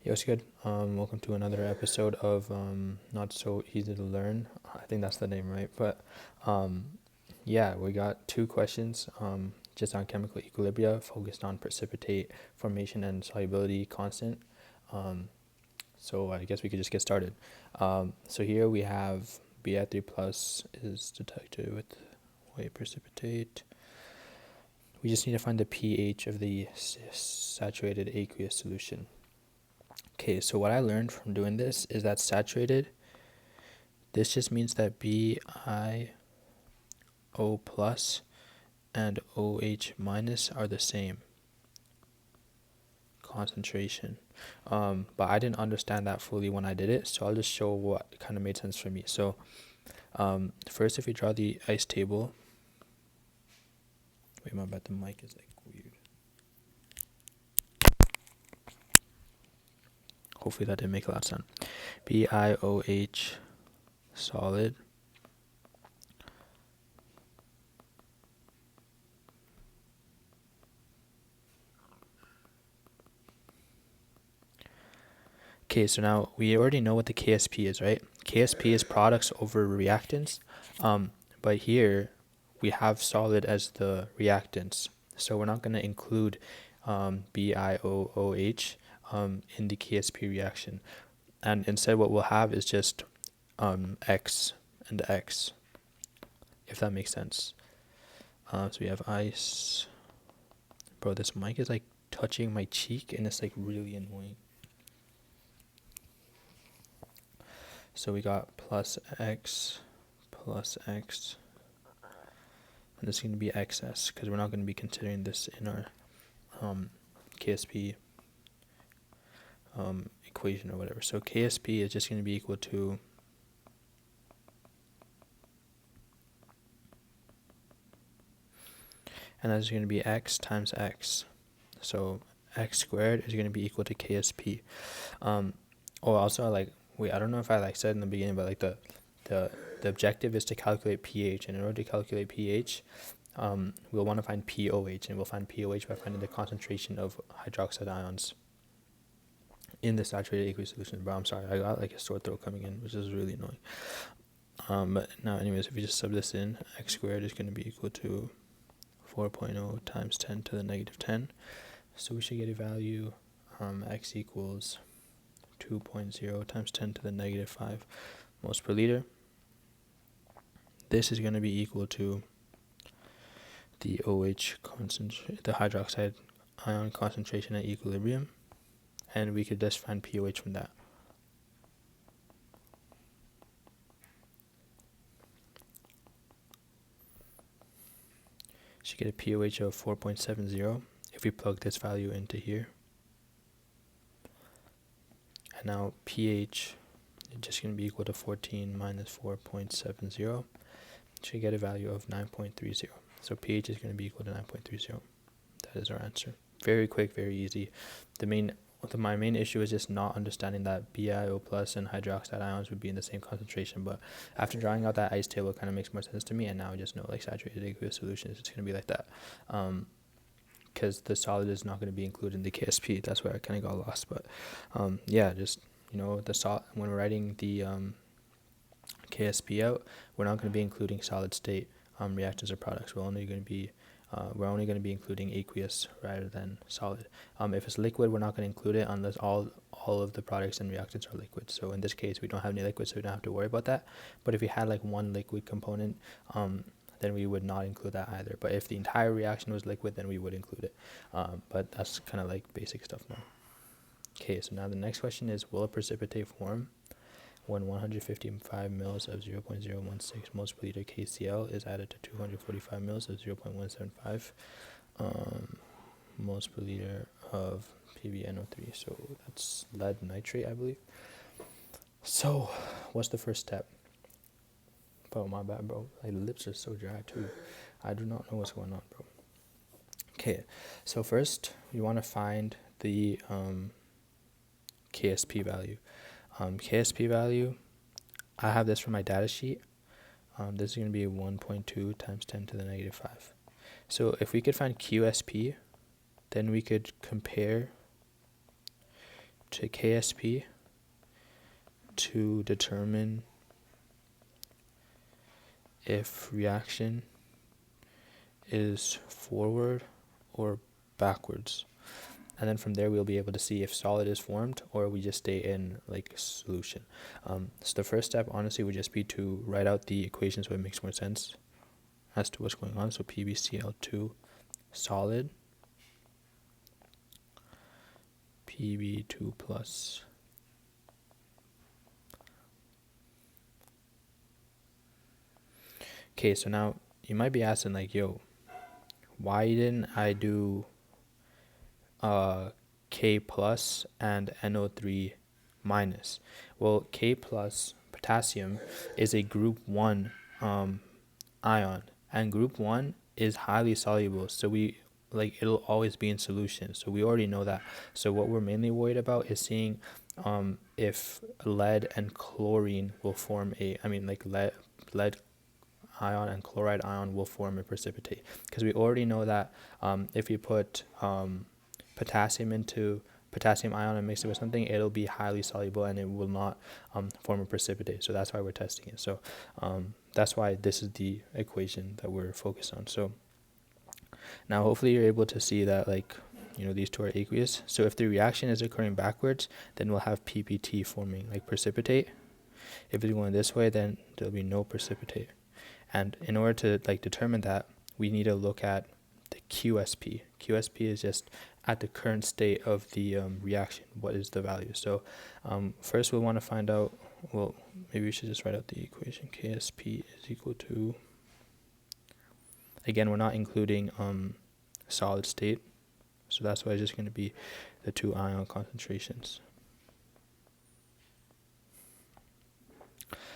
Yo, what's good? Welcome to another episode of Not So Easy to Learn. I think that's the name, right? But yeah, we got two questions just on chemical equilibria, focused on precipitate formation and solubility constant. So I guess we could just get started. So here we have Bi3 plus is detected with white precipitate. We just need to find the pH of the saturated aqueous solution. Okay, so what I learned from doing this is that saturated, this just means that BiO plus and OH minus are the same concentration. But I didn't understand that fully when I did it, so I'll just show what kind of made sense for me. So first, if we draw the ice table, wait, my bad, the mic is like weird. Hopefully that didn't make a lot of sense. BiOH solid. Okay, so now we already know what the Ksp is, right? Ksp is products over reactants, but here we have solid as the reactants, so we're not going to include BiOOH in the Ksp reaction, and instead what we'll have is just X and X, if that makes sense. So we have ice. Bro, this mic is like touching my cheek and it's like really annoying. So we got plus X, and this is going to be XS because we're not going to be considering this in our Ksp equation or whatever. So Ksp is just going to be equal to and that's going to be X times X. So X squared is going to be equal to Ksp. Also, I don't know if I said in the beginning, but the objective is to calculate pH, and in order to calculate pH, we'll want to find pOH, and we'll find pOH by finding the concentration of hydroxide ions in the saturated aqueous solution. But I'm sorry, I got like a sore throat coming in, which is really annoying. But now, anyways, if we just sub this in, X squared is going to be equal to 4.0 times 10 to the negative 10. So we should get a value X equals 2.0 times 10 to the negative 5 moles per liter. This is going to be equal to the OH concentration, the hydroxide ion concentration at equilibrium, and we could just find pOH from that. Should get a pOH of 4.70 if we plug this value into here. And now pH is just going to be equal to 14 minus 4.70. Should get a value of 9.30. So pH is going to be equal to 9.30. That is our answer. Very quick, very easy. My main issue is just not understanding that BiO plus and hydroxide ions would be in the same concentration. But after drawing out that ice table, it kind of makes more sense to me. And now I just know saturated aqueous solutions, it's going to be like that. Because the solid is not going to be included in the Ksp. That's where I kind of got lost. But yeah, just when we're writing the Ksp out, we're not going to be including solid state reactants or products. We're only going to be including aqueous rather than solid. If it's liquid, we're not going to include it unless all of the products and reactants are liquid. So in this case, we don't have any liquid, so we don't have to worry about that. But if we had like one liquid component, then we would not include that either. But if the entire reaction was liquid, then we would include it. But that's kind of like basic stuff now. Okay, so now the next question is, will a precipitate form when 155 mils of 0.016 moles per liter KCl is added to 245 mils of 0.175 moles per liter of PbNO3? So that's lead nitrate, I believe. So what's the first step? Oh, my bad, bro. My lips are so dry too. I do not know what's going on, bro. Okay, so first you want to find the Ksp value. Ksp value, I have this from my data sheet. This is going to be 1.2 times 10 to the negative 5. So if we could find Qsp, then we could compare to Ksp to determine if reaction is forward or backwards. And then from there we'll be able to see if solid is formed or we just stay in like solution. So the first step honestly would just be to write out the equation so it makes more sense as to what's going on. So PbCl2 solid, Pb2 plus okay, so now you might be asking like, yo, why didn't I do K plus and NO3 minus? Well, K plus potassium is a group 1 ion, and group 1 is highly soluble, so it'll always be in solution, so we already know that. So what we're mainly worried about is seeing if lead and chlorine will form lead ion and chloride ion will form a precipitate, because we already know that if you put potassium into potassium ion and mix it with something, it'll be highly soluble and it will not form a precipitate. So that's why we're testing it. So that's why this is the equation that we're focused on. So now hopefully you're able to see that these two are aqueous. So if the reaction is occurring backwards, then we'll have PPT forming like precipitate. If it's going this way, then there'll be no precipitate. And in order to determine that, we need to look at the Qsp. Qsp is just at the current state of the reaction. What is the value? So first we'll want to find out, well, maybe we should just write out the equation. Ksp is equal to, again, we're not including solid state, so that's why it's just going to be the two ion concentrations.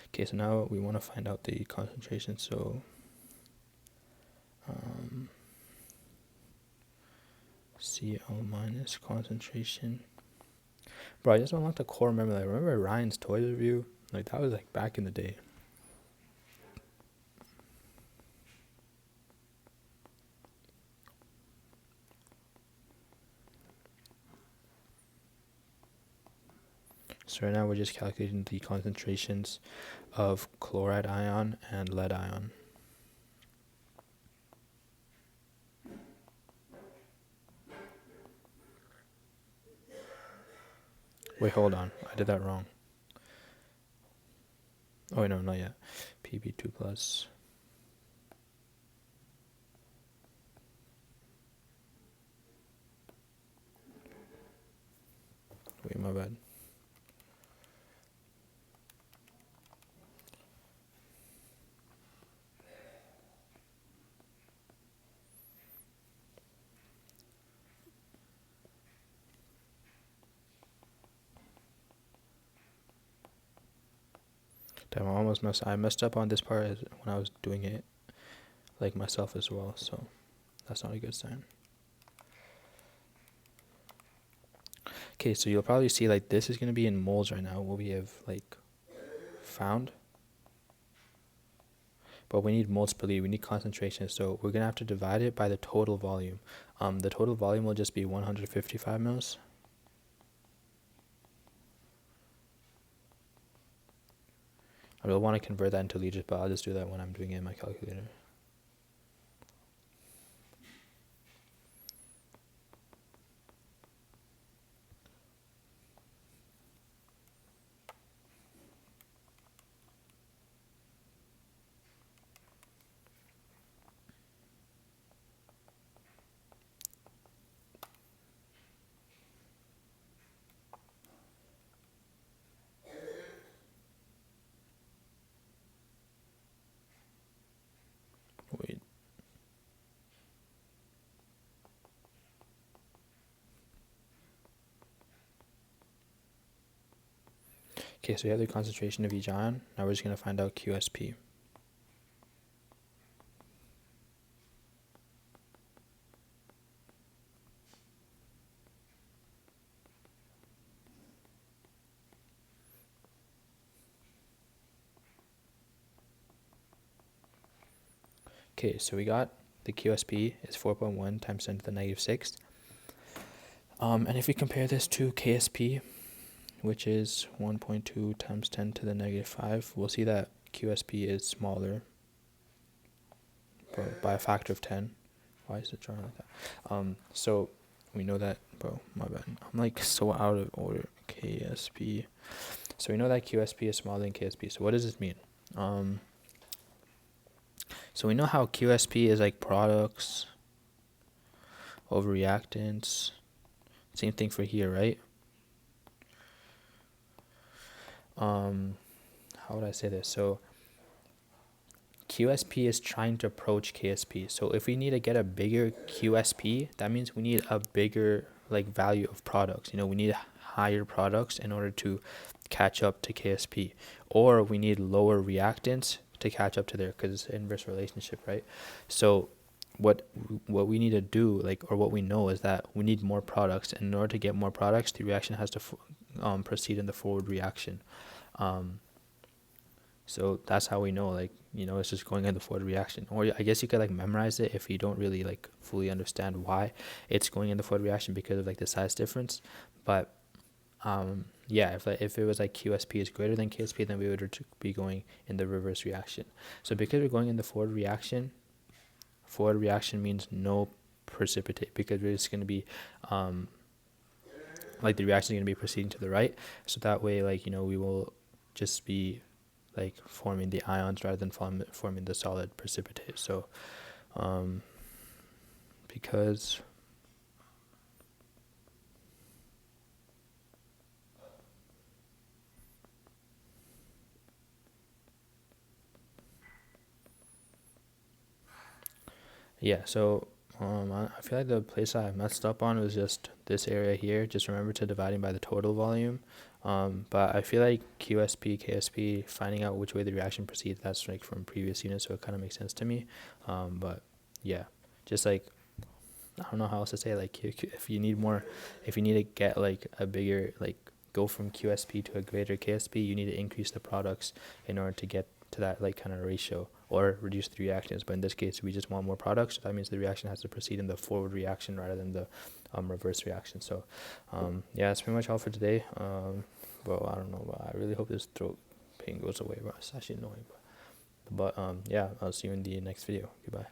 Okay, so now we want to find out the concentration. So Cl minus concentration. Bro, I just don't want the core memory. Like, remember Ryan's Toys review? Like, that was like back in the day. So right now we're just calculating the concentrations of chloride ion and lead ion. Wait, hold on. I did that wrong. Oh, wait, no, not yet. Pb2 plus. Wait, my bad. Damn, I messed up on this part when I was doing it like myself as well, so that's not a good sign. Okay, so you'll probably see like this is going to be in moles right now, what we have like found. But we need moles per liter, we need concentration, so we're going to have to divide it by the total volume. The total volume will just be 155 mils. I will want to convert that into liters, but I'll just do that when I'm doing it in my calculator. Wait. Okay, so we have the concentration of each ion. Now we're just going to find out Qsp. Okay, so we got the Qsp is 4.1 times 10 to the negative 6. And if we compare this to Ksp, which is 1.2 times 10 to the negative 5, we'll see that Qsp is smaller by a factor of 10. Why is it drawing like that? So we know that, bro, my bad. I'm like so out of order. Ksp. So we know that Qsp is smaller than Ksp. So what does this mean? So we know how Qsp is like products over reactants. Same thing for here, right? How would I say this? So Qsp is trying to approach Ksp. So if we need to get a bigger Qsp, that means we need a bigger like value of products. You know, we need higher products in order to catch up to Ksp, or we need lower reactants to catch up to there, because it's an inverse relationship, right? So what we need to do, like, or what we know is that we need more products, and in order to get more products, the reaction has to proceed in the forward reaction. So that's how we know, like, you know, it's just going in the forward reaction. Or I guess you could like memorize it if you don't really like fully understand why it's going in the forward reaction, because of like the size difference. But yeah, if it was like Qsp is greater than Ksp, then we would be going in the reverse reaction. So because we're going in the forward reaction means no precipitate, because we're just going to be like the reaction is going to be proceeding to the right. So that way, like, you know, we will just be like forming the ions rather than forming the solid precipitate. So because yeah, so I feel like the place I messed up on was just this area here. Just remember to dividing by the total volume. But I feel like Qsp, Ksp, finding out which way the reaction proceeds, that's like from previous units, so it kind of makes sense to me. But yeah, just like, I don't know how else to say, like, if you need to get like a bigger, like go from Qsp to a greater Ksp, you need to increase the products in order to get to that like kind of ratio, or reduce the reactants. But in this case, we just want more products, so that means the reaction has to proceed in the forward reaction rather than the reverse reaction. So yeah, that's pretty much all for today. Bro, I don't know, but I really hope this throat pain goes away, bro. It's actually annoying, but yeah, I'll see you in the next video. Goodbye.